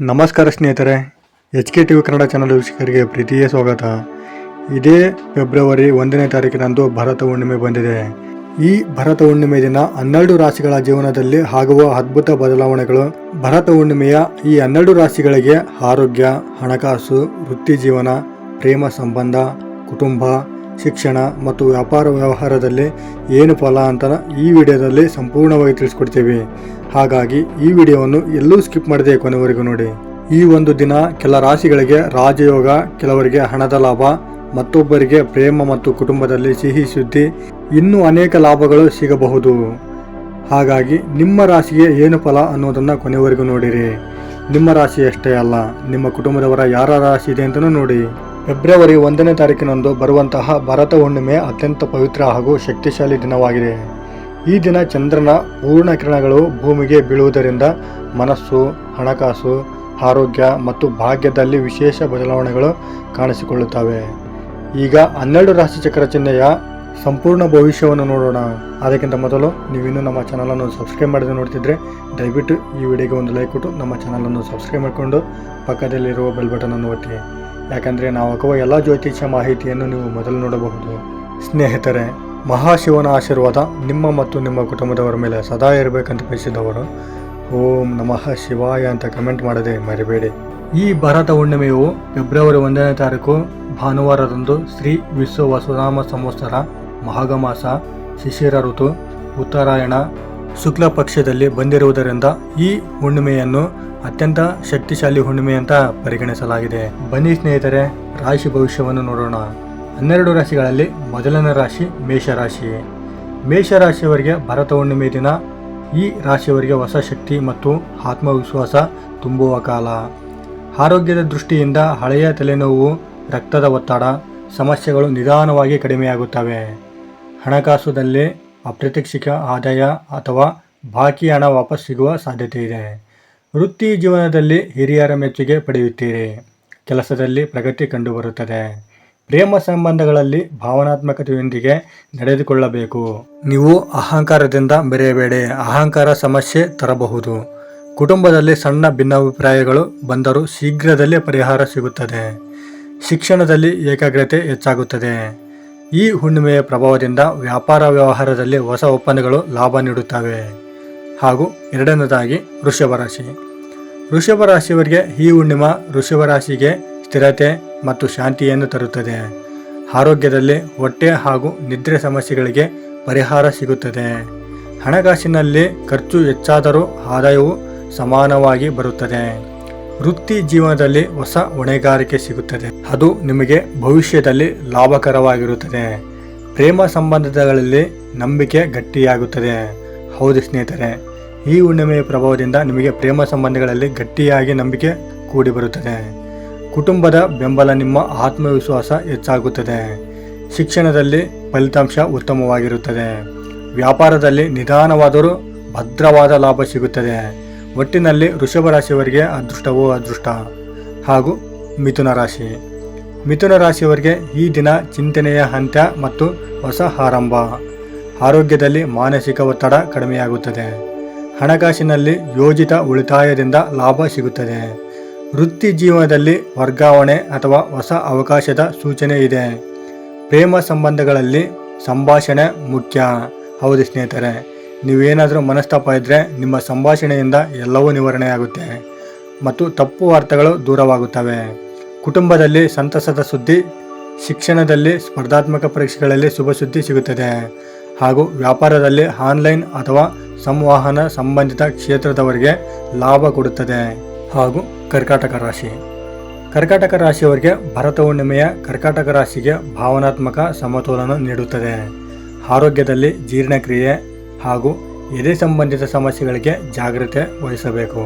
ನಮಸ್ಕಾರ ಸ್ನೇಹಿತರೆ, HK TV Kannada channel ವೀಕ್ಷಕರಿಗೆ ಪ್ರೀತಿಯ ಸ್ವಾಗತ. ಇದೇ ಫೆಬ್ರವರಿ 1ನೇ ತಾರೀಕಿನಂದು ಭರತ ಹುಣ್ಣಿಮೆ ಬಂದಿದೆ. ಈ ಭರತ ಹುಣ್ಣಿಮೆ ದಿನ 12 ರಾಶಿಗಳ ಜೀವನದಲ್ಲಿ ಆಗುವ ಅದ್ಭುತ ಬದಲಾವಣೆಗಳು. ಭರತ ಹುಣ್ಣಿಮೆಯ ಈ 12 ರಾಶಿಗಳಿಗೆ ಆರೋಗ್ಯ, ಹಣಕಾಸು, ವೃತ್ತಿ ಜೀವನ, ಪ್ರೇಮ ಸಂಬಂಧ, ಕುಟುಂಬ, ಶಿಕ್ಷಣ ಮತ್ತು ವ್ಯಾಪಾರ ವ್ಯವಹಾರದಲ್ಲಿ ಏನು ಫಲ ಅಂತ ಈ ವಿಡಿಯೋದಲ್ಲಿ ಸಂಪೂರ್ಣವಾಗಿ ತಿಳಿಸ್ಕೊಡ್ತೀವಿ. ಹಾಗಾಗಿ ಈ ವಿಡಿಯೋವನ್ನು ಎಲ್ಲೂ ಸ್ಕಿಪ್ ಮಾಡದೆ ಕೊನೆವರೆಗೂ ನೋಡಿ. ಈ ಒಂದು ದಿನ ಕೆಲ ರಾಶಿಗಳಿಗೆ ರಾಜಯೋಗ, ಕೆಲವರಿಗೆ ಹಣದ ಲಾಭ, ಮತ್ತೊಬ್ಬರಿಗೆ ಪ್ರೇಮ ಮತ್ತು ಕುಟುಂಬದಲ್ಲಿ ಸಿಹಿ ಸುದ್ದಿ, ಇನ್ನೂ ಅನೇಕ ಲಾಭಗಳು ಸಿಗಬಹುದು. ಹಾಗಾಗಿ ನಿಮ್ಮ ರಾಶಿಗೆ ಏನು ಫಲ ಅನ್ನೋದನ್ನು ಕೊನೆವರೆಗೂ ನೋಡಿರಿ. ನಿಮ್ಮ ರಾಶಿ ಅಷ್ಟೇ ಅಲ್ಲ, ನಿಮ್ಮ ಕುಟುಂಬದವರ ಯಾರ ರಾಶಿ ಇದೆ ಅಂತಲೂ ನೋಡಿ. ಫೆಬ್ರವರಿ 1ನೇ ತಾರೀಕಿನಂದು ಬರುವಂತಹ ಭರತ ಹುಣ್ಣಿಮೆ ಅತ್ಯಂತ ಪವಿತ್ರ ಹಾಗೂ ಶಕ್ತಿಶಾಲಿ ದಿನವಾಗಿದೆ. ಈ ದಿನ ಚಂದ್ರನ ಪೂರ್ಣ ಕಿರಣಗಳು ಭೂಮಿಗೆ ಬೀಳುವುದರಿಂದ ಮನಸ್ಸು, ಹಣಕಾಸು, ಆರೋಗ್ಯ ಮತ್ತು ಭಾಗ್ಯದಲ್ಲಿ ವಿಶೇಷ ಬದಲಾವಣೆಗಳು ಕಾಣಿಸಿಕೊಳ್ಳುತ್ತವೆ. ಈಗ 12 ರಾಶಿ ಚಕ್ರ ಚಿಹ್ನೆಯ ಸಂಪೂರ್ಣ ಭವಿಷ್ಯವನ್ನು ನೋಡೋಣ. ಅದಕ್ಕಿಂತ ಮೊದಲು ನೀವಿನ್ನೂ ನಮ್ಮ ಚಾನಲನ್ನು ಸಬ್ಸ್ಕ್ರೈಬ್ ಮಾಡದೆ ನೋಡ್ತಿದ್ರೆ ದಯವಿಟ್ಟು ಈ ವಿಡಿಯೋಗೆ ಒಂದು ಲೈಕ್ ಕೊಟ್ಟು ನಮ್ಮ ಚಾನಲನ್ನು ಸಬ್ಸ್ಕ್ರೈಬ್ ಮಾಡಿಕೊಂಡು ಪಕ್ಕದಲ್ಲಿರುವ ಬೆಲ್ ಬಟನನ್ನು ಒತ್ತಿ. ಯಾಕಂದರೆ ನಾವು ಹಾಕುವ ಎಲ್ಲ ಜ್ಯೋತಿಷ್ಯ ಮಾಹಿತಿಯನ್ನು ನೀವು ಮೊದಲು ನೋಡಬಹುದು. ಸ್ನೇಹಿತರೆ, ಮಹಾಶಿವನ ಆಶೀರ್ವಾದ ನಿಮ್ಮ ಮತ್ತು ನಿಮ್ಮ ಕುಟುಂಬದವರ ಮೇಲೆ ಸದಾ ಇರಬೇಕಂತ ಬಯಸಿದವರು ಓಂ ನಮಃ ಶಿವಾಯ ಅಂತ ಕಮೆಂಟ್ ಮಾಡದೆ ಮರಿಬೇಡಿ. ಈ ಭರತ ಹುಣ್ಣಿಮೆಯು ಫೆಬ್ರವರಿ 1ನೇ ತಾರೀಕು ಭಾನುವಾರದಂದು ಶ್ರೀ ವಿಶ್ವ ವಸುನಾಮ ಸಂವತ್ಸರ ಮಾಘ ಮಾಸ ಶಿಶಿರ ಋತು ಉತ್ತರಾಯಣ ಶುಕ್ಲ ಪಕ್ಷದಲ್ಲಿ ಬಂದಿರುವುದರಿಂದ ಈ ಹುಣ್ಣಿಮೆಯನ್ನು ಅತ್ಯಂತ ಶಕ್ತಿಶಾಲಿ ಹುಣ್ಣಿಮೆ ಅಂತ ಪರಿಗಣಿಸಲಾಗಿದೆ. ಬನ್ನಿ ಸ್ನೇಹಿತರೆ, ರಾಶಿ ಭವಿಷ್ಯವನ್ನು ನೋಡೋಣ. 12 ರಾಶಿಗಳಲ್ಲಿ ಮೊದಲನೇ ರಾಶಿ ಮೇಷರಾಶಿ. ಮೇಷರಾಶಿಯವರಿಗೆ ಭರತ ಹುಣ್ಣಿಮೆ ದಿನ ಈ ರಾಶಿಯವರಿಗೆ ಹೊಸ ಶಕ್ತಿ ಮತ್ತು ಆತ್ಮವಿಶ್ವಾಸ ತುಂಬುವ ಕಾಲ. ಆರೋಗ್ಯದ ದೃಷ್ಟಿಯಿಂದ ಹಳೆಯ ತಲೆನೋವು, ರಕ್ತದ ಒತ್ತಡ ಸಮಸ್ಯೆಗಳು ನಿಧಾನವಾಗಿ ಕಡಿಮೆಯಾಗುತ್ತವೆ. ಹಣಕಾಸುದಲ್ಲಿ ಅಪ್ರತ್ಯಕ್ಷಿಕ ಆದಾಯ ಅಥವಾ ಬಾಕಿ ಹಣ ವಾಪಸ್ ಸಿಗುವ ಸಾಧ್ಯತೆ ಇದೆ. ವೃತ್ತಿ ಜೀವನದಲ್ಲಿ ಹಿರಿಯರ ಮೆಚ್ಚುಗೆ ಪಡೆಯುತ್ತೀರಿ. ಕೆಲಸದಲ್ಲಿ ಪ್ರಗತಿ ಕಂಡುಬರುತ್ತದೆ. ಪ್ರೇಮ ಸಂಬಂಧಗಳಲ್ಲಿ ಭಾವನಾತ್ಮಕತೆಯೊಂದಿಗೆ ನಡೆದುಕೊಳ್ಳಬೇಕು. ನೀವು ಅಹಂಕಾರದಿಂದ ಬೆರೆಯಬೇಡಿ, ಅಹಂಕಾರ ಸಮಸ್ಯೆ ತರಬಹುದು. ಕುಟುಂಬದಲ್ಲಿ ಸಣ್ಣ ಭಿನ್ನಾಭಿಪ್ರಾಯಗಳು ಬಂದರೂ ಶೀಘ್ರದಲ್ಲೇ ಪರಿಹಾರ ಸಿಗುತ್ತದೆ. ಶಿಕ್ಷಣದಲ್ಲಿ ಏಕಾಗ್ರತೆ ಹೆಚ್ಚಾಗುತ್ತದೆ. ಈ ಹುಣ್ಣಿಮೆಯ ಪ್ರಭಾವದಿಂದ ವ್ಯಾಪಾರ ವ್ಯವಹಾರದಲ್ಲಿ ಹೊಸ ಒಪ್ಪಂದಗಳು ಲಾಭ ನೀಡುತ್ತವೆ. ಹಾಗೂ ಎರಡನೇದಾಗಿ ವೃಷಭ ರಾಶಿ. ವೃಷಭ ರಾಶಿಯವರಿಗೆ ಈ ಹುಣ್ಣಿಮೆ ವೃಷಭ ರಾಶಿಗೆ ಸ್ಥಿರತೆ ಮತ್ತು ಶಾಂತಿಯನ್ನು ತರುತ್ತದೆ. ಆರೋಗ್ಯದಲ್ಲಿ ಹೊಟ್ಟೆ ಹಾಗೂ ನಿದ್ರೆ ಸಮಸ್ಯೆಗಳಿಗೆ ಪರಿಹಾರ ಸಿಗುತ್ತದೆ. ಹಣಕಾಸಿನಲ್ಲಿ ಖರ್ಚು ಹೆಚ್ಚಾದರೂ ಆದಾಯವು ಸಮಾನವಾಗಿ ಬರುತ್ತದೆ. ವೃತ್ತಿ ಜೀವನದಲ್ಲಿ ಹೊಸ ಹೊಣೆಗಾರಿಕೆ ಸಿಗುತ್ತದೆ, ಅದು ನಿಮಗೆ ಭವಿಷ್ಯದಲ್ಲಿ ಲಾಭಕರವಾಗಿರುತ್ತದೆ. ಪ್ರೇಮ ಸಂಬಂಧಗಳಲ್ಲಿ ನಂಬಿಕೆ ಗಟ್ಟಿಯಾಗುತ್ತದೆ. ಹೌದು ಸ್ನೇಹಿತರೆ, ಈ ಹುಣ್ಣಿಮೆಯ ಪ್ರಭಾವದಿಂದ ನಿಮಗೆ ಪ್ರೇಮ ಸಂಬಂಧಗಳಲ್ಲಿ ಗಟ್ಟಿಯಾಗಿ ನಂಬಿಕೆ ಕೂಡಿ ಬರುತ್ತದೆ. ಕುಟುಂಬದ ಬೆಂಬಲ, ನಿಮ್ಮ ಆತ್ಮವಿಶ್ವಾಸ ಹೆಚ್ಚಾಗುತ್ತದೆ. ಶಿಕ್ಷಣದಲ್ಲಿ ಫಲಿತಾಂಶ ಉತ್ತಮವಾಗಿರುತ್ತದೆ. ವ್ಯಾಪಾರದಲ್ಲಿ ನಿಧಾನವಾದರೂ ಭದ್ರವಾದ ಲಾಭ ಸಿಗುತ್ತದೆ. ಒಟ್ಟಿನಲ್ಲಿ ವೃಷಭ ರಾಶಿಯವರಿಗೆ ಅದೃಷ್ಟವೋ ಅದೃಷ್ಟ. ಹಾಗೂ ಮಿಥುನ ರಾಶಿ. ಮಿಥುನ ರಾಶಿಯವರಿಗೆ ಈ ದಿನ ಚಿಂತನೆಯ ಅಂತ್ಯ ಮತ್ತು ಹೊಸ ಆರಂಭ. ಆರೋಗ್ಯದಲ್ಲಿ ಮಾನಸಿಕ ಒತ್ತಡ ಕಡಿಮೆಯಾಗುತ್ತದೆ. ಹಣಕಾಸಿನಲ್ಲಿ ಯೋಜಿತ ಉಳಿತಾಯದಿಂದ ಲಾಭ ಸಿಗುತ್ತದೆ. ವೃತ್ತಿ ಜೀವನದಲ್ಲಿ ವರ್ಗಾವಣೆ ಅಥವಾ ಹೊಸ ಅವಕಾಶದ ಸೂಚನೆ ಇದೆ. ಪ್ರೇಮ ಸಂಬಂಧಗಳಲ್ಲಿ ಸಂಭಾಷಣೆ ಮುಖ್ಯ. ಹೌದು ಸ್ನೇಹಿತರೆ, ನೀವೇನಾದರೂ ಮನಸ್ತಾಪ ಇದ್ದರೆ ನಿಮ್ಮ ಸಂಭಾಷಣೆಯಿಂದ ಎಲ್ಲವೂ ನಿವಾರಣೆಯಾಗುತ್ತೆ ಮತ್ತು ತಪ್ಪು ವಾರ್ತೆಗಳು ದೂರವಾಗುತ್ತವೆ. ಕುಟುಂಬದಲ್ಲಿ ಸಂತಸದ ಸುದ್ದಿ. ಶಿಕ್ಷಣದಲ್ಲಿ ಸ್ಪರ್ಧಾತ್ಮಕ ಪರೀಕ್ಷೆಗಳಲ್ಲಿ ಶುಭ ಸುದ್ದಿ ಸಿಗುತ್ತದೆ. ಹಾಗೂ ವ್ಯಾಪಾರದಲ್ಲಿ ಆನ್ಲೈನ್ ಅಥವಾ ಸಂವಹನ ಸಂಬಂಧಿತ ಕ್ಷೇತ್ರದವರಿಗೆ ಲಾಭ ಕೊಡುತ್ತದೆ. ಹಾಗೂ ಕರ್ಕಾಟಕ ರಾಶಿ. ಕರ್ಕಾಟಕ ರಾಶಿಯವರಿಗೆ ಭರತ ಹುಣ್ಣಿಮೆಯ ಕರ್ಕಾಟಕ ರಾಶಿಗೆ ಭಾವನಾತ್ಮಕ ಸಮತೋಲನ ನೀಡುತ್ತದೆ. ಆರೋಗ್ಯದಲ್ಲಿ ಜೀರ್ಣಕ್ರಿಯೆ ಹಾಗೂ ಎದೆ ಸಂಬಂಧಿತ ಸಮಸ್ಯೆಗಳಿಗೆ ಜಾಗ್ರತೆ ವಹಿಸಬೇಕು.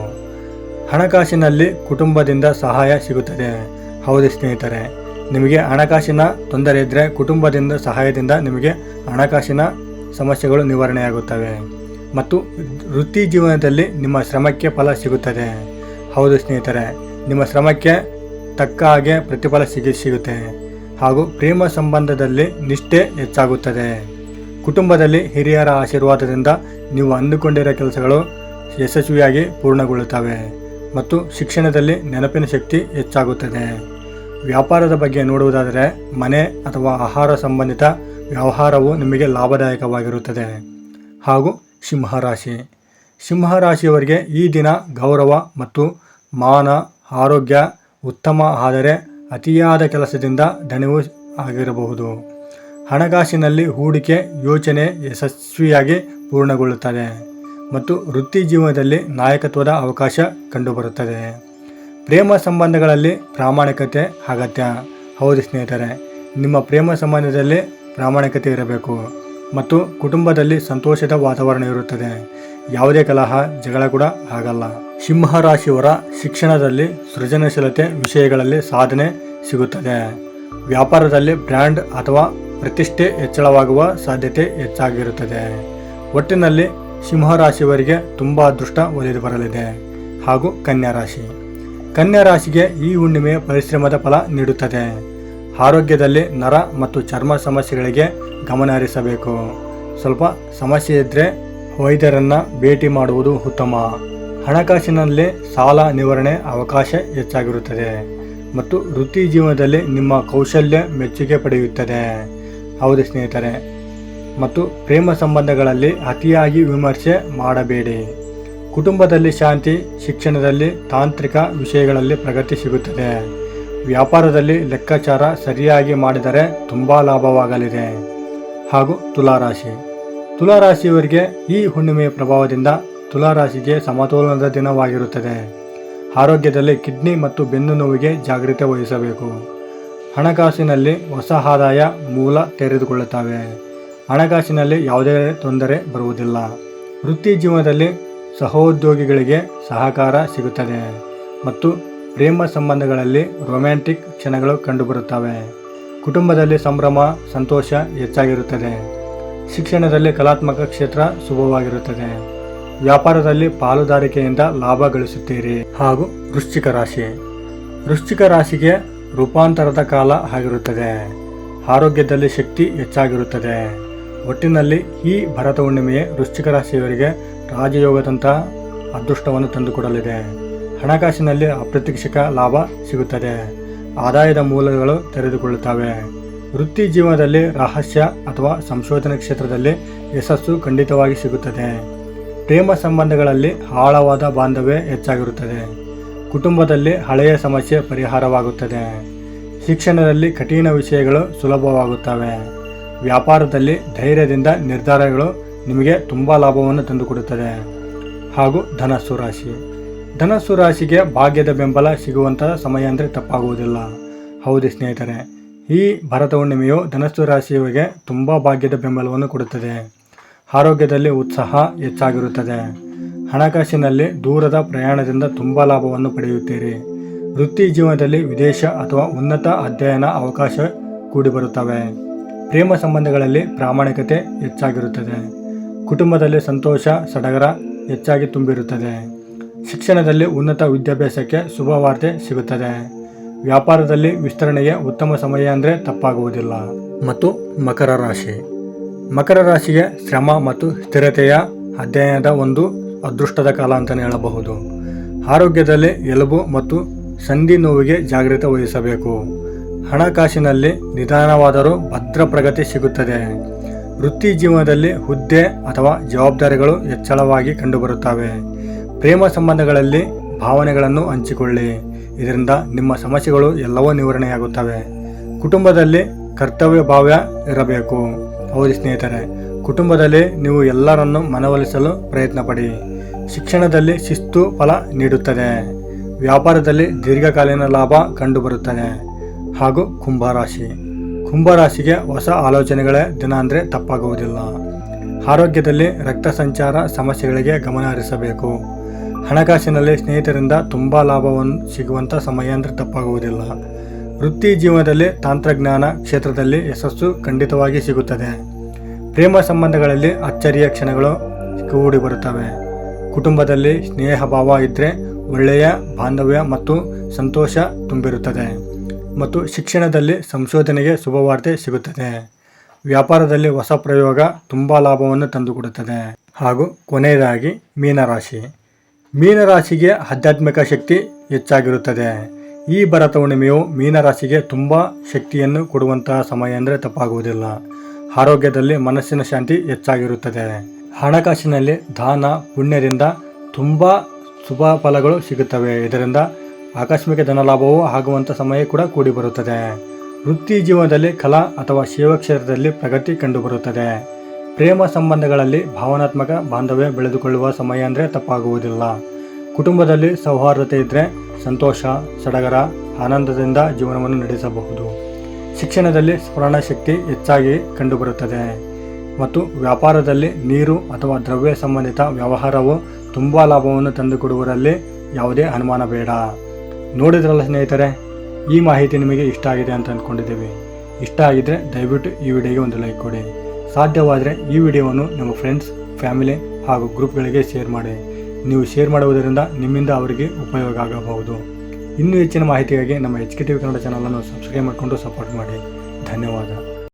ಹಣಕಾಸಿನಲ್ಲಿ ಕುಟುಂಬದಿಂದ ಸಹಾಯ ಸಿಗುತ್ತದೆ. ಹೌದು ಸ್ನೇಹಿತರೆ, ನಿಮಗೆ ಹಣಕಾಸಿನ ತೊಂದರೆ ಇದ್ದರೆ ಕುಟುಂಬದಿಂದ ಸಹಾಯದಿಂದ ನಿಮಗೆ ಹಣಕಾಸಿನ ಸಮಸ್ಯೆಗಳು ನಿವಾರಣೆಯಾಗುತ್ತವೆ ಮತ್ತು ವೃತ್ತಿ ಜೀವನದಲ್ಲಿ ನಿಮ್ಮ ಶ್ರಮಕ್ಕೆ ಫಲ ಸಿಗುತ್ತದೆ. ಹೌದು ಸ್ನೇಹಿತರೆ, ನಿಮ್ಮ ಶ್ರಮಕ್ಕೆ ತಕ್ಕ ಹಾಗೆ ಪ್ರತಿಫಲ ಸಿಗುತ್ತೆ. ಹಾಗೂ ಪ್ರೇಮ ಸಂಬಂಧದಲ್ಲಿ ನಿಷ್ಠೆ ಹೆಚ್ಚಾಗುತ್ತದೆ. ಕುಟುಂಬದಲ್ಲಿ ಹಿರಿಯರ ಆಶೀರ್ವಾದದಿಂದ ನೀವು ಅಂದುಕೊಂಡಿರೋ ಕೆಲಸಗಳು ಯಶಸ್ವಿಯಾಗಿ ಪೂರ್ಣಗೊಳ್ಳುತ್ತವೆ ಮತ್ತು ಶಿಕ್ಷಣದಲ್ಲಿ ನೆನಪಿನ ಶಕ್ತಿ ಹೆಚ್ಚಾಗುತ್ತದೆ. ವ್ಯಾಪಾರದ ಬಗ್ಗೆ ನೋಡುವುದಾದರೆ ಮನೆ ಅಥವಾ ಆಹಾರ ಸಂಬಂಧಿತ ವ್ಯವಹಾರವು ನಿಮಗೆ ಲಾಭದಾಯಕವಾಗಿರುತ್ತದೆ. ಹಾಗೂ ಸಿಂಹರಾಶಿ. ಸಿಂಹರಾಶಿಯವರಿಗೆ ಈ ದಿನ ಗೌರವ ಮತ್ತು ಮಾನ, ಆರೋಗ್ಯ ಉತ್ತಮ, ಆದರೆ ಅತಿಯಾದ ಕೆಲಸದಿಂದ ದಣಿವು ಆಗಿರಬಹುದು. ಹಣಕಾಸಿನಲ್ಲಿ ಹೂಡಿಕೆ ಯೋಚನೆ ಯಶಸ್ವಿಯಾಗಿ ಪೂರ್ಣಗೊಳ್ಳುತ್ತದೆ ಮತ್ತು ವೃತ್ತಿ ಜೀವನದಲ್ಲಿ ನಾಯಕತ್ವದ ಅವಕಾಶ ಕಂಡುಬರುತ್ತದೆ. ಪ್ರೇಮ ಸಂಬಂಧಗಳಲ್ಲಿ ಪ್ರಾಮಾಣಿಕತೆ ಅಗತ್ಯ. ಹೌದು ಸ್ನೇಹಿತರೆ, ನಿಮ್ಮ ಪ್ರೇಮ ಸಂಬಂಧದಲ್ಲಿ ಪ್ರಾಮಾಣಿಕತೆ ಇರಬೇಕು ಮತ್ತು ಕುಟುಂಬದಲ್ಲಿ ಸಂತೋಷದ ವಾತಾವರಣ ಇರುತ್ತದೆ. ಯಾವುದೇ ಕಲಹ, ಜಗಳ ಕೂಡ ಆಗಲ್ಲ. ಸಿಂಹರಾಶಿಯವರ ಶಿಕ್ಷಣದಲ್ಲಿ ಸೃಜನಶೀಲತೆ ವಿಷಯಗಳಲ್ಲಿ ಸಾಧನೆ ಸಿಗುತ್ತದೆ. ವ್ಯಾಪಾರದಲ್ಲಿ ಬ್ರ್ಯಾಂಡ್ ಅಥವಾ ಪ್ರತಿಷ್ಠೆ ಹೆಚ್ಚಳವಾಗುವ ಸಾಧ್ಯತೆ ಹೆಚ್ಚಾಗಿರುತ್ತದೆ. ಒಟ್ಟಿನಲ್ಲಿ ಸಿಂಹರಾಶಿಯವರಿಗೆ ತುಂಬ ಅದೃಷ್ಟ ಒಲಿದು ಬರಲಿದೆ. ಹಾಗೂ ಕನ್ಯಾ ರಾಶಿ. ಕನ್ಯಾ ರಾಶಿಗೆ ಈ ಹುಣ್ಣಿಮೆ ಪರಿಶ್ರಮದ ಫಲ ನೀಡುತ್ತದೆ. ಆರೋಗ್ಯದಲ್ಲಿ ನರ ಮತ್ತು ಚರ್ಮ ಸಮಸ್ಯೆಗಳಿಗೆ ಗಮನ ಹರಿಸಬೇಕು. ಸ್ವಲ್ಪ ಸಮಸ್ಯೆ ಇದ್ದರೆ ವೈದ್ಯರನ್ನು ಭೇಟಿ ಮಾಡುವುದು ಉತ್ತಮ. ಹಣಕಾಸಿನಲ್ಲಿ ಸಾಲ ನಿವಾರಣೆ ಅವಕಾಶ ಹೆಚ್ಚಾಗಿರುತ್ತದೆ ಮತ್ತು ವೃತ್ತಿ ಜೀವನದಲ್ಲಿ ನಿಮ್ಮ ಕೌಶಲ್ಯ ಮೆಚ್ಚುಗೆ ಪಡೆಯುತ್ತದೆ. ಹೌದು ಸ್ನೇಹಿತರೆ, ಮತ್ತು ಪ್ರೇಮ ಸಂಬಂಧಗಳಲ್ಲಿ ಅತಿಯಾಗಿ ವಿಮರ್ಶೆ ಮಾಡಬೇಡಿ. ಕುಟುಂಬದಲ್ಲಿ ಶಾಂತಿ, ಶಿಕ್ಷಣದಲ್ಲಿ ತಾಂತ್ರಿಕ ವಿಷಯಗಳಲ್ಲಿ ಪ್ರಗತಿ ಸಿಗುತ್ತದೆ. ವ್ಯಾಪಾರದಲ್ಲಿ ಲೆಕ್ಕಾಚಾರ ಸರಿಯಾಗಿ ಮಾಡಿದರೆ ತುಂಬ ಲಾಭವಾಗಲಿದೆ. ಹಾಗೂ ತುಲಾರಾಶಿ. ತುಲಾರಾಶಿಯವರಿಗೆ ಈ ಹುಣ್ಣಿಮೆಯ ಪ್ರಭಾವದಿಂದ ತುಲಾರಾಶಿಗೆ ಸಮತೋಲನದ ದಿನವಾಗಿರುತ್ತದೆ. ಆರೋಗ್ಯದಲ್ಲಿ ಕಿಡ್ನಿ ಮತ್ತು ಬೆನ್ನು ನೋವಿಗೆ ಜಾಗ್ರತೆ ವಹಿಸಬೇಕು. ಹಣಕಾಸಿನಲ್ಲಿ ಹೊಸ ಆದಾಯ ಮೂಲ ತೆರೆದುಕೊಳ್ಳುತ್ತವೆ. ಹಣಕಾಸಿನಲ್ಲಿ ಯಾವುದೇ ತೊಂದರೆ ಬರುವುದಿಲ್ಲ. ವೃತ್ತಿ ಜೀವನದಲ್ಲಿ ಸಹೋದ್ಯೋಗಿಗಳಿಗೆ ಸಹಕಾರ ಸಿಗುತ್ತದೆ ಮತ್ತು ಪ್ರೇಮ ಸಂಬಂಧಗಳಲ್ಲಿ ರೊಮ್ಯಾಂಟಿಕ್ ಕ್ಷಣಗಳು ಕಂಡುಬರುತ್ತವೆ. ಕುಟುಂಬದಲ್ಲಿ ಸಂಭ್ರಮ, ಸಂತೋಷ ಹೆಚ್ಚಾಗಿರುತ್ತದೆ. ಶಿಕ್ಷಣದಲ್ಲಿ ಕಲಾತ್ಮಕ ಕ್ಷೇತ್ರ ಶುಭವಾಗಿರುತ್ತದೆ. ವ್ಯಾಪಾರದಲ್ಲಿ ಪಾಲುದಾರಿಕೆಯಿಂದ ಲಾಭ ಗಳಿಸುತ್ತೀರಿ. ಹಾಗೂ ವೃಶ್ಚಿಕ ರಾಶಿ. ವೃಶ್ಚಿಕ ರಾಶಿಗೆ ರೂಪಾಂತರದ ಕಾಲ ಆಗಿರುತ್ತದೆ. ಆರೋಗ್ಯದಲ್ಲಿ ಶಕ್ತಿ ಹೆಚ್ಚಾಗಿರುತ್ತದೆ. ಒಟ್ಟಿನಲ್ಲಿ ಈ ಭರತ ಹುಣ್ಣಿಮೆಯೇ ವೃಶ್ಚಿಕ ರಾಶಿಯವರಿಗೆ ರಾಜಯೋಗದಂತಹ ಅದೃಷ್ಟವನ್ನು ತಂದುಕೊಡಲಿದೆ. ಹಣಕಾಸಿನಲ್ಲಿ ಅಪ್ರತ್ಯಕ್ಷ ಲಾಭ ಸಿಗುತ್ತದೆ. ಆದಾಯದ ಮೂಲಗಳು ತೆರೆದುಕೊಳ್ಳುತ್ತವೆ. ವೃತ್ತಿ ಜೀವನದಲ್ಲಿ ರಹಸ್ಯ ಅಥವಾ ಸಂಶೋಧನಾ ಕ್ಷೇತ್ರದಲ್ಲಿ ಯಶಸ್ಸು ಖಂಡಿತವಾಗಿ ಸಿಗುತ್ತದೆ. ಪ್ರೇಮ ಸಂಬಂಧಗಳಲ್ಲಿ ಆಳವಾದ ಬಾಂಧವ್ಯ ಹೆಚ್ಚಾಗಿರುತ್ತದೆ. ಕುಟುಂಬದಲ್ಲಿ ಹಳೆಯ ಸಮಸ್ಯೆ ಪರಿಹಾರವಾಗುತ್ತದೆ. ಶಿಕ್ಷಣದಲ್ಲಿ ಕಠಿಣ ವಿಷಯಗಳು ಸುಲಭವಾಗುತ್ತವೆ. ವ್ಯಾಪಾರದಲ್ಲಿ ಧೈರ್ಯದಿಂದ ನಿರ್ಧಾರಗಳು ನಿಮಗೆ ತುಂಬ ಲಾಭವನ್ನು ತಂದುಕೊಡುತ್ತದೆ. ಹಾಗೂ ಧನಸ್ಸು ರಾಶಿ. ಧನಸ್ಸು ರಾಶಿಗೆ ಭಾಗ್ಯದ ಬೆಂಬಲ ಸಿಗುವಂತಹ ಸಮಯ ಅಂದರೆ ತಪ್ಪಾಗುವುದಿಲ್ಲ. ಹೌದು ಸ್ನೇಹಿತರೆ, ಈ ಭರತ ಹುಣ್ಣಿಮೆಯು ಧನಸ್ಸು ರಾಶಿಯವರಿಗೆ ತುಂಬ ಭಾಗ್ಯದ ಬೆಂಬಲವನ್ನು ಕೊಡುತ್ತದೆ. ಆರೋಗ್ಯದಲ್ಲಿ ಉತ್ಸಾಹ ಹೆಚ್ಚಾಗಿರುತ್ತದೆ. ಹಣಕಾಸಿನಲ್ಲಿ ದೂರದ ಪ್ರಯಾಣದಿಂದ ತುಂಬ ಲಾಭವನ್ನು ಪಡೆಯುತ್ತೀರಿ. ವೃತ್ತಿ ಜೀವನದಲ್ಲಿ ವಿದೇಶ ಅಥವಾ ಉನ್ನತ ಅಧ್ಯಯನ ಅವಕಾಶ ಕೂಡಿಬರುತ್ತವೆ. ಪ್ರೇಮ ಸಂಬಂಧಗಳಲ್ಲಿ ಪ್ರಾಮಾಣಿಕತೆ ಹೆಚ್ಚಾಗಿರುತ್ತದೆ. ಕುಟುಂಬದಲ್ಲಿ ಸಂತೋಷ, ಸಡಗರ ಹೆಚ್ಚಾಗಿ ತುಂಬಿರುತ್ತದೆ. ಶಿಕ್ಷಣದಲ್ಲಿ ಉನ್ನತ ವಿದ್ಯಾಭ್ಯಾಸಕ್ಕೆ ಶುಭ ವಾರ್ತೆ ಸಿಗುತ್ತದೆ. ವ್ಯಾಪಾರದಲ್ಲಿ ವಿಸ್ತರಣೆಗೆ ಉತ್ತಮ ಸಮಯ ಅಂದರೆ ತಪ್ಪಾಗುವುದಿಲ್ಲ. ಮತ್ತು ಮಕರ ರಾಶಿ. ಮಕರ ರಾಶಿಗೆ ಶ್ರಮ ಮತ್ತು ಸ್ಥಿರತೆಯ ಅಧ್ಯಯನದ ಒಂದು ಅದೃಷ್ಟದ ಕಾಲ ಅಂತಲೇ ಹೇಳಬಹುದು. ಆರೋಗ್ಯದಲ್ಲಿ ಎಲುಬು ಮತ್ತು ಸಂಧಿ ನೋವಿಗೆ ಜಾಗೃತಿ ವಹಿಸಬೇಕು. ಹಣಕಾಸಿನಲ್ಲಿ ನಿಧಾನವಾದರೂ ಭದ್ರ ಪ್ರಗತಿ ಸಿಗುತ್ತದೆ. ವೃತ್ತಿ ಜೀವನದಲ್ಲಿ ಹುದ್ದೆ ಅಥವಾ ಜವಾಬ್ದಾರಿಗಳು ಹೆಚ್ಚಳವಾಗಿ ಕಂಡುಬರುತ್ತವೆ. ಪ್ರೇಮ ಸಂಬಂಧಗಳಲ್ಲಿ ಭಾವನೆಗಳನ್ನು ಹಂಚಿಕೊಳ್ಳಿ. ಇದರಿಂದ ನಿಮ್ಮ ಸಮಸ್ಯೆಗಳು ಎಲ್ಲವೂ ನಿವಾರಣೆಯಾಗುತ್ತವೆ. ಕುಟುಂಬದಲ್ಲಿ ಕರ್ತವ್ಯ ಭಾವ್ಯ ಇರಬೇಕು. ಹೌದು ಸ್ನೇಹಿತರೆ, ಕುಟುಂಬದಲ್ಲಿ ನೀವು ಎಲ್ಲರನ್ನು ಮನವೊಲಿಸಲು ಪ್ರಯತ್ನ ಪಡಿ. ಶಿಕ್ಷಣದಲ್ಲಿ ಶಿಸ್ತು ಫಲ ನೀಡುತ್ತದೆ. ವ್ಯಾಪಾರದಲ್ಲಿ ದೀರ್ಘಕಾಲೀನ ಲಾಭ ಕಂಡುಬರುತ್ತದೆ. ಹಾಗೂ ಕುಂಭರಾಶಿ. ಕುಂಭರಾಶಿಗೆ ಹೊಸ ಆಲೋಚನೆಗಳ ದಿನ ಅಂದರೆ ತಪ್ಪಾಗುವುದಿಲ್ಲ. ಆರೋಗ್ಯದಲ್ಲಿ ರಕ್ತ ಸಂಚಾರ ಸಮಸ್ಯೆಗಳಿಗೆ ಗಮನ ಹರಿಸಬೇಕು. ಹಣಕಾಸಿನಲ್ಲಿ ಸ್ನೇಹಿತರಿಂದ ತುಂಬ ಲಾಭವನ್ನು ಸಿಗುವಂಥ ಸಮಯ ಅಂದರೆ ತಪ್ಪಾಗುವುದಿಲ್ಲ. ವೃತ್ತಿ ಜೀವನದಲ್ಲಿ ತಂತ್ರಜ್ಞಾನ ಕ್ಷೇತ್ರದಲ್ಲಿ ಯಶಸ್ಸು ಖಂಡಿತವಾಗಿ ಸಿಗುತ್ತದೆ. ಪ್ರೇಮ ಸಂಬಂಧಗಳಲ್ಲಿ ಅಚ್ಚರಿಯ ಕ್ಷಣಗಳು ಕೂಡಿ ಬರುತ್ತವೆ. ಕುಟುಂಬದಲ್ಲಿ ಸ್ನೇಹ ಭಾವ ಇದ್ದರೆ ಒಳ್ಳೆಯ ಬಾಂಧವ್ಯ ಮತ್ತು ಸಂತೋಷ ತುಂಬಿರುತ್ತದೆ. ಮತ್ತು ಶಿಕ್ಷಣದಲ್ಲಿ ಸಂಶೋಧನೆಗೆ ಶುಭವಾರ್ತೆ ಸಿಗುತ್ತದೆ. ವ್ಯಾಪಾರದಲ್ಲಿ ಹೊಸ ಪ್ರಯೋಗ ತುಂಬ ಲಾಭವನ್ನು ತಂದುಕೊಡುತ್ತದೆ. ಹಾಗೂ ಕೊನೆಯದಾಗಿ ಮೀನರಾಶಿ. ಮೀನರಾಶಿಗೆ ಆಧ್ಯಾತ್ಮಿಕ ಶಕ್ತಿ ಹೆಚ್ಚಾಗಿರುತ್ತದೆ. ಈ ಭರತ ಹುಣ್ಣಿಮೆಯು ಮೀನರಾಶಿಗೆ ತುಂಬ ಶಕ್ತಿಯನ್ನು ಕೊಡುವಂತಹ ಸಮಯ ಅಂದರೆ ತಪ್ಪಾಗುವುದಿಲ್ಲ. ಆರೋಗ್ಯದಲ್ಲಿ ಮನಸ್ಸಿನ ಶಾಂತಿ ಹೆಚ್ಚಾಗಿರುತ್ತದೆ. ಹಣಕಾಸಿನಲ್ಲಿ ದಾನ ಪುಣ್ಯದಿಂದ ತುಂಬ ಶುಭ ಫಲಗಳು ಸಿಗುತ್ತವೆ. ಇದರಿಂದ ಆಕಸ್ಮಿಕ ಧನಲಾಭವೂ ಆಗುವಂಥ ಸಮಯ ಕೂಡ ಕೂಡಿ ಬರುತ್ತದೆ. ವೃತ್ತಿ ಜೀವನದಲ್ಲಿ ಕಲಾ ಅಥವಾ ಸೇವಾ ಕ್ಷೇತ್ರದಲ್ಲಿ ಪ್ರಗತಿ ಕಂಡುಬರುತ್ತದೆ. ಪ್ರೇಮ ಸಂಬಂಧಗಳಲ್ಲಿ ಭಾವನಾತ್ಮಕ ಬಾಂಧವ್ಯ ಬೆಳೆದುಕೊಳ್ಳುವ ಸಮಯ ಅಂದರೆ ತಪ್ಪಾಗುವುದಿಲ್ಲ. ಕುಟುಂಬದಲ್ಲಿ ಸೌಹಾರ್ದತೆ ಇದ್ದರೆ ಸಂತೋಷ, ಸಡಗರ, ಆನಂದದಿಂದ ಜೀವನವನ್ನು ನಡೆಸಬಹುದು. ಶಿಕ್ಷಣದಲ್ಲಿ ಸ್ಮರಣ ಶಕ್ತಿ ಹೆಚ್ಚಾಗಿ ಕಂಡುಬರುತ್ತದೆ ಮತ್ತು ವ್ಯಾಪಾರದಲ್ಲಿ ನೀರು ಅಥವಾ ದ್ರವ್ಯ ಸಂಬಂಧಿತ ವ್ಯವಹಾರವು ತುಂಬ ಲಾಭವನ್ನು ತಂದುಕೊಡುವುದರಲ್ಲಿ ಯಾವುದೇ ಅನುಮಾನ ಬೇಡ. ನೋಡಿದ್ರಲ್ಲ ಸ್ನೇಹಿತರೆ, ಈ ಮಾಹಿತಿ ನಿಮಗೆ ಇಷ್ಟ ಆಗಿದೆ ಅಂತ ಅಂದ್ಕೊಂಡಿದ್ದೀವಿ. ಇಷ್ಟ ಆಗಿದ್ದರೆ ದಯವಿಟ್ಟು ಈ ವಿಡಿಯೋಗೆ ಒಂದು ಲೈಕ್ ಕೊಡಿ. ಸಾಧ್ಯವಾದರೆ ಈ ವಿಡಿಯೋವನ್ನು ನಿಮ್ಮ ಫ್ರೆಂಡ್ಸ್, ಫ್ಯಾಮಿಲಿ ಹಾಗೂ ಗ್ರೂಪ್ಗಳಿಗೆ ಶೇರ್ ಮಾಡಿ. ನೀವು ಶೇರ್ ಮಾಡುವುದರಿಂದ ನಿಮ್ಮಿಂದ ಅವರಿಗೆ ಉಪಯೋಗ ಆಗಬಹುದು. ಇನ್ನೂ ಹೆಚ್ಚಿನ ಮಾಹಿತಿಗಾಗಿ ನಮ್ಮ HK TV ಕನ್ನಡ ಚಾನಲನ್ನು ಸಬ್ಸ್ಕ್ರೈಬ್ ಮಾಡಿಕೊಂಡು ಸಪೋರ್ಟ್ ಮಾಡಿ. ಧನ್ಯವಾದ.